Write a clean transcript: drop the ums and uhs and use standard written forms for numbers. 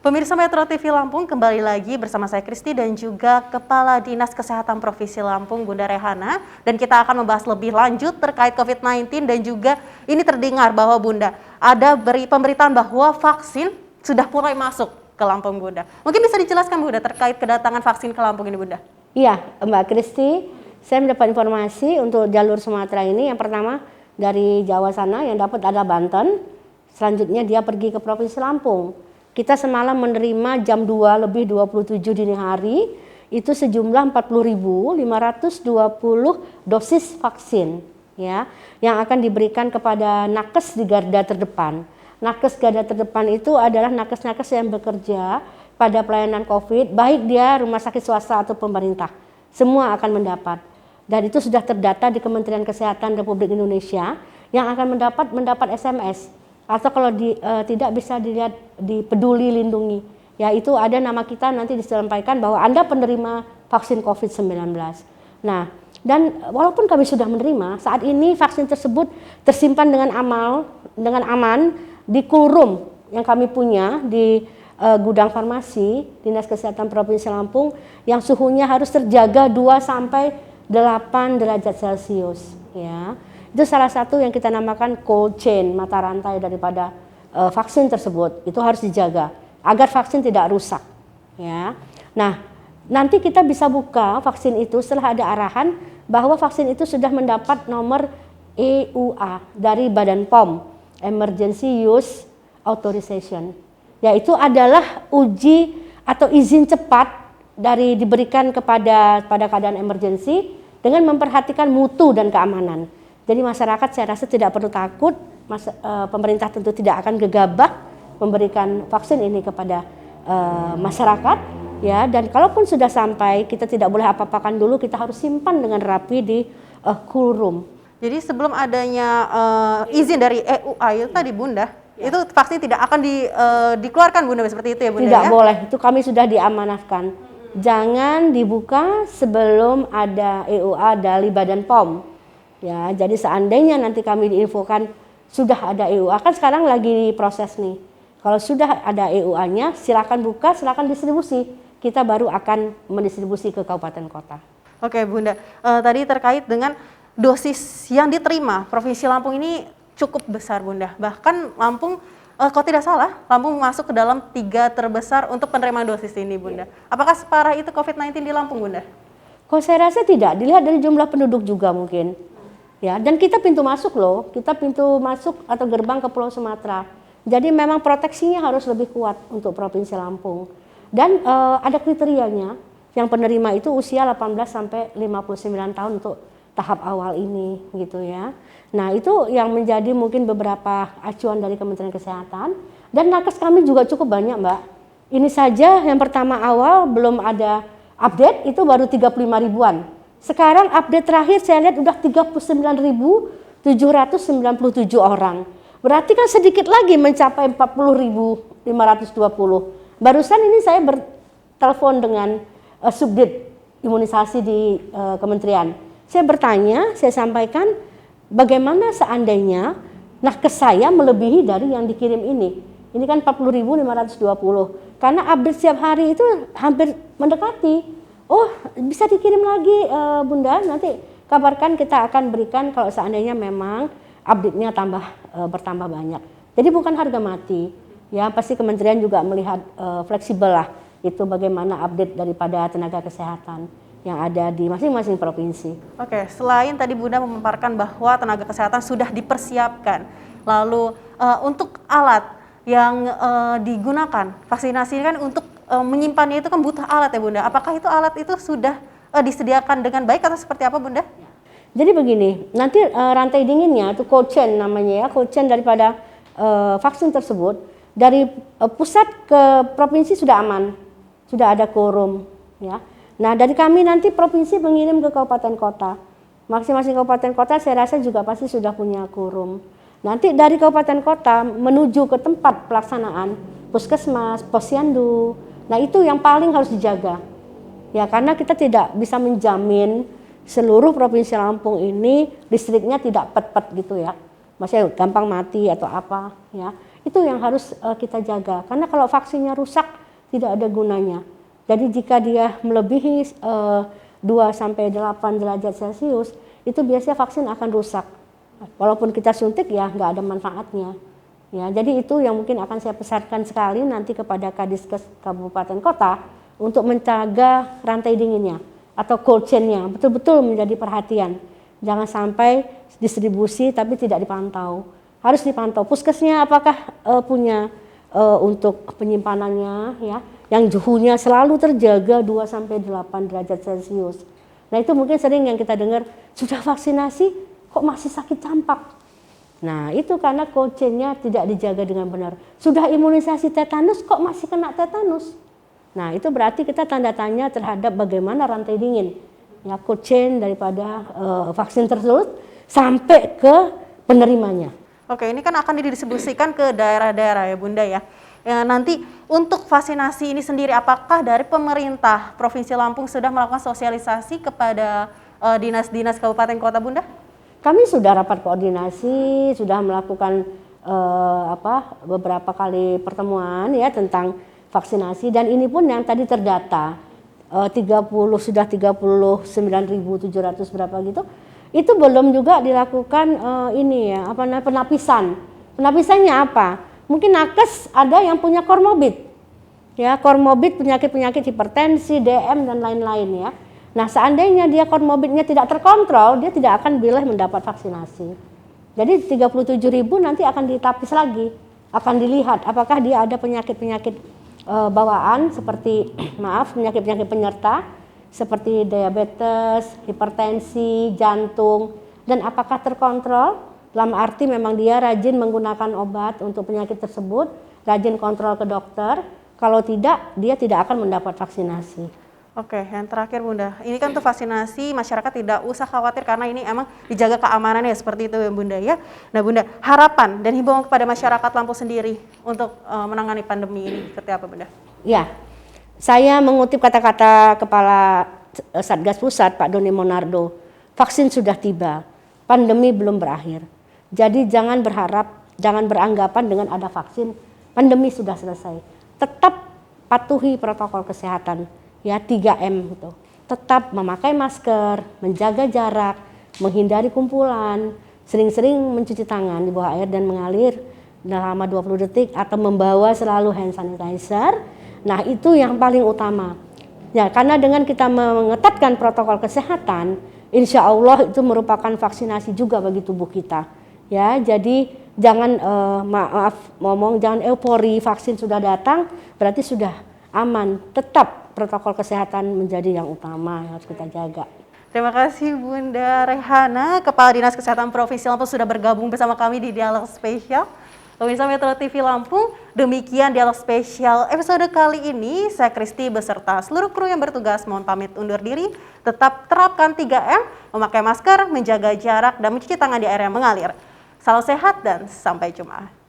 Pemirsa Metro TV Lampung, kembali lagi bersama saya Kristi dan juga Kepala Dinas Kesehatan Provinsi Lampung, Bunda Rehana. Dan kita akan membahas lebih lanjut terkait COVID-19 dan juga ini terdengar bahwa Bunda, ada pemberitaan bahwa vaksin sudah mulai masuk ke Lampung, Bunda. Mungkin bisa dijelaskan Bunda terkait kedatangan vaksin ke Lampung ini, Bunda? Iya, Mbak Kristi, saya mendapat informasi untuk jalur Sumatera ini. Yang pertama dari Jawa sana yang dapat ada Banten, selanjutnya dia pergi ke Provinsi Lampung. Kita semalam menerima jam 2 lebih 27 dini hari, itu sejumlah 40.520 dosis vaksin ya, yang akan diberikan kepada nakes di garda terdepan. Nakes garda terdepan itu adalah nakes-nakes yang bekerja pada pelayanan COVID, baik dia rumah sakit swasta atau pemerintah, semua akan mendapat. Dan itu sudah terdata di Kementerian Kesehatan Republik Indonesia yang akan mendapat SMS. Atau kalau tidak bisa dilihat di Peduli Lindungi, yaitu ada nama kita nanti disampaikan bahwa Anda penerima vaksin COVID-19. Nah, dan walaupun kami sudah menerima, saat ini vaksin tersebut tersimpan dengan aman di cool room yang kami punya di gudang farmasi Dinas Kesehatan Provinsi Lampung yang suhunya harus terjaga 2 sampai 8 derajat Celcius ya. Itu salah satu yang kita namakan cold chain, mata rantai daripada vaksin tersebut. Itu harus dijaga agar vaksin tidak rusak ya. Nah, nanti kita bisa buka vaksin itu setelah ada arahan bahwa vaksin itu sudah mendapat nomor EUA dari Badan POM, Emergency Use Authorization. Yaitu adalah uji atau izin cepat diberikan pada keadaan emergensi dengan memperhatikan mutu dan keamanan. Jadi masyarakat saya rasa tidak perlu takut, pemerintah tentu tidak akan gegabah memberikan vaksin ini kepada masyarakat ya. Dan kalaupun sudah sampai, kita tidak boleh apa-apakan dulu, kita harus simpan dengan rapi di cool room. Jadi sebelum adanya izin dari EUA itu tadi Bunda, itu vaksin tidak akan dikeluarkan Bunda, seperti itu ya Bunda? Tidak ya? boleh, itu kami sudah diamanahkan. Jangan dibuka sebelum ada EUA dari Badan POM. Ya, jadi seandainya nanti kami diinfokan sudah ada EUA, kan sekarang lagi proses nih. Kalau sudah ada EUA-nya, silakan buka, silakan distribusi. Kita baru akan mendistribusi ke kabupaten kota. Oke Bunda, tadi terkait dengan dosis yang diterima, Provinsi Lampung ini cukup besar Bunda. Bahkan Lampung, kalau tidak salah, Lampung masuk ke dalam 3 terbesar untuk penerimaan dosis ini Bunda. Apakah separah itu COVID-19 di Lampung Bunda? Kok saya rasa tidak, dilihat dari jumlah penduduk juga mungkin. Ya, dan kita pintu masuk loh, kita pintu masuk atau gerbang ke Pulau Sumatera. Jadi memang proteksinya harus lebih kuat untuk Provinsi Lampung. Dan ada kriterianya, yang penerima itu usia 18 sampai 59 tahun untuk tahap awal ini gitu ya. Nah, itu yang menjadi mungkin beberapa acuan dari Kementerian Kesehatan. Dan nakes kami juga cukup banyak Mbak. Ini saja yang pertama awal belum ada update, itu baru 35 ribuan. Sekarang update terakhir saya lihat udah 39.797 orang. Berarti kan sedikit lagi mencapai 40.520. Barusan ini saya bertelepon dengan Subdit Imunisasi di Kementerian. Saya bertanya, saya sampaikan bagaimana seandainya nakes saya melebihi dari yang dikirim ini. Ini kan 40.520. Karena update setiap hari itu hampir mendekati. Oh, bisa dikirim lagi Bunda, nanti kabarkan, kita akan berikan kalau seandainya memang update-nya bertambah banyak. Jadi bukan harga mati, ya pasti kementerian juga melihat fleksibel lah, itu bagaimana update daripada tenaga kesehatan yang ada di masing-masing provinsi. Oke, selain tadi Bunda memaparkan bahwa tenaga kesehatan sudah dipersiapkan, lalu untuk alat yang digunakan vaksinasi kan untuk menyimpannya itu kan butuh alat ya Bunda. Apakah itu alat itu sudah disediakan dengan baik atau seperti apa Bunda? Jadi begini, nanti rantai dinginnya itu cold chain namanya ya, cold chain daripada vaksin tersebut dari pusat ke provinsi sudah aman, sudah ada quorum ya. Nah, dari kami nanti provinsi mengirim ke kabupaten kota. Masing-masing kabupaten kota saya rasa juga pasti sudah punya quorum. Nanti dari kabupaten kota menuju ke tempat pelaksanaan puskesmas, posyandu. Nah, itu yang paling harus dijaga. Ya, karena kita tidak bisa menjamin seluruh Provinsi Lampung ini listriknya tidak pet-pet gitu ya. Maksudnya gampang mati atau apa ya. Itu yang harus kita jaga. Karena kalau vaksinnya rusak tidak ada gunanya. Jadi jika dia melebihi 2-8 derajat Celcius, itu biasanya vaksin akan rusak. Walaupun kita suntik ya nggak ada manfaatnya. Ya, jadi itu yang mungkin akan saya pesankan sekali nanti kepada Kadiskes Kabupaten Kota untuk menjaga rantai dinginnya atau cold chain-nya betul-betul menjadi perhatian. Jangan sampai distribusi tapi tidak dipantau. Harus dipantau. Puskesnya apakah punya untuk penyimpanannya ya, yang suhunya selalu terjaga 2-8 derajat Celcius. Nah, itu mungkin sering yang kita dengar, sudah vaksinasi kok masih sakit campak. Nah, itu karena cold chain-nya tidak dijaga dengan benar. Sudah imunisasi tetanus kok masih kena tetanus. Nah, itu berarti kita tanda tanya terhadap bagaimana rantai dingin. Ya, cold chain daripada vaksin tersebut sampai ke penerimanya. Oke, ini kan akan didistribusikan ke daerah-daerah ya Bunda ya. Nanti untuk vaksinasi ini sendiri, apakah dari pemerintah Provinsi Lampung sudah melakukan sosialisasi kepada dinas-dinas kabupaten kota Bunda? Kami sudah rapat koordinasi, sudah melakukan beberapa kali pertemuan ya tentang vaksinasi, dan ini pun yang tadi terdata 39.700 berapa gitu. Itu belum juga dilakukan penapisan. Penapisannya apa? Mungkin nakes ada yang punya komorbid. Ya, komorbid penyakit-penyakit hipertensi, DM dan lain-lain ya. Nah, seandainya dia komorbidnya tidak terkontrol, dia tidak akan boleh mendapat vaksinasi. Jadi 37.000 nanti akan ditapis lagi, akan dilihat apakah dia ada penyakit-penyakit bawaan seperti penyakit-penyakit penyerta seperti diabetes, hipertensi, jantung, dan apakah terkontrol dalam arti memang dia rajin menggunakan obat untuk penyakit tersebut, rajin kontrol ke dokter. Kalau tidak, dia tidak akan mendapat vaksinasi. Oke, yang terakhir Bunda, ini kan untuk vaksinasi masyarakat tidak usah khawatir karena ini emang dijaga keamanannya seperti itu ya Bunda ya. Nah Bunda, harapan dan himbauan kepada masyarakat Lampung sendiri untuk menangani pandemi ini seperti apa Bunda? Ya, saya mengutip kata-kata Kepala Satgas Pusat Pak Doni Monardo, vaksin sudah tiba, pandemi belum berakhir. Jadi jangan beranggapan dengan ada vaksin, pandemi sudah selesai. Tetap patuhi protokol kesehatan. Ya, 3M gitu. Tetap memakai masker, menjaga jarak, menghindari kumpulan, sering-sering mencuci tangan di bawah air dan mengalir selama 20 detik atau membawa selalu hand sanitizer. Nah, itu yang paling utama. Ya, karena dengan kita mengetatkan protokol kesehatan, insya Allah itu merupakan vaksinasi juga bagi tubuh kita. Ya, jadi jangan jangan eufori vaksin sudah datang berarti sudah aman. Tetap protokol kesehatan menjadi yang utama yang harus kita jaga. Terima kasih Bunda Rehana, Kepala Dinas Kesehatan Provinsi Lampung sudah bergabung bersama kami di Dialog Spesial. Pemirsa Metro TV Lampung, demikian Dialog Spesial episode kali ini. Saya Kristi beserta seluruh kru yang bertugas mohon pamit undur diri. Tetap terapkan 3M, memakai masker, menjaga jarak, dan mencuci tangan di air yang mengalir. Salam sehat dan sampai jumpa.